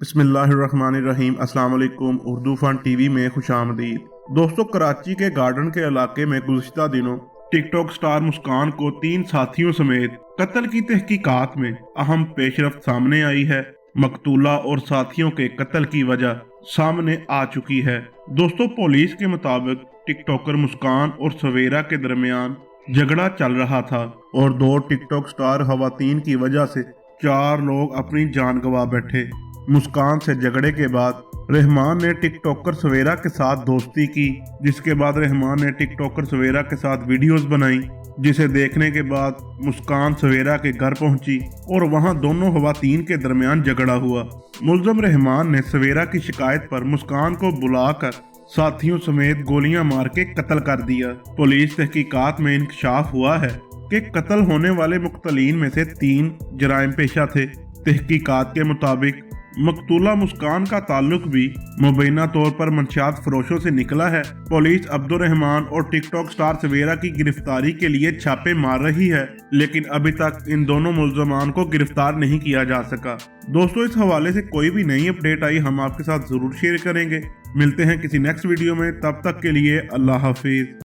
बिस्मिल्लाहिर्रहमानिर्रहीम। अस्सलाम वालेकुम। उर्दू फन टीवी में खुशामदीद। दोस्तों, कराची के गार्डन के इलाके में गुज़िश्ता दिनों टिकटॉक स्टार मुस्कान को 3 साथियों समेत कत्ल की तहकीकात में अहम पेशरफ्त सामने आई है। मकतूला और साथियों के कत्ल की वजह सामने आ चुकी है। दोस्तों, पुलिस के मुताबिक टिकटॉकर मुस्कान और सवेरा के दरमियान झगड़ा चल रहा था और 2 टिकटॉक स्टार खवातीन की वजह से 4 लोग अपनी जान गंवा बैठे। मुस्कान से झगड़े के बाद रहमान ने टिकटॉकर सवेरा के साथ दोस्ती की, जिसके बाद रहमान ने टिकटॉकर सवेरा के साथ वीडियोस बनाई, जिसे देखने के बाद मुस्कान सवेरा के घर पहुंची और वहां दोनों खवातीन के दरमियान झगड़ा हुआ। मुल्ज़म रहमान ने सवेरा की शिकायत पर मुस्कान को बुलाकर साथियों समेत गोलियां मार के कत्ल कर दिया। पुलिस तहकीकात में इंकशाफ हुआ है कि कत्ल होने वाले मुख्तलीन में से 3 जराइम पेशा थे। तहकीकात के मुताबिक मकतूला मुस्कान का ताल्लुक भी मुबैना तौर पर मंशियात फरोशों से निकला है। पुलिस अब्दुर्रहमान और टिकटॉक स्टार सवेरा की गिरफ्तारी के लिए छापे मार रही है, लेकिन अभी तक इन दोनों मुल्ज़मान को गिरफ्तार नहीं किया जा सका। दोस्तों, इस हवाले से कोई भी नई अपडेट आई हम आपके साथ जरूर शेयर करेंगे। मिलते हैं किसी नेक्स्ट वीडियो में, तब तक के लिए अल्लाह हाफिज।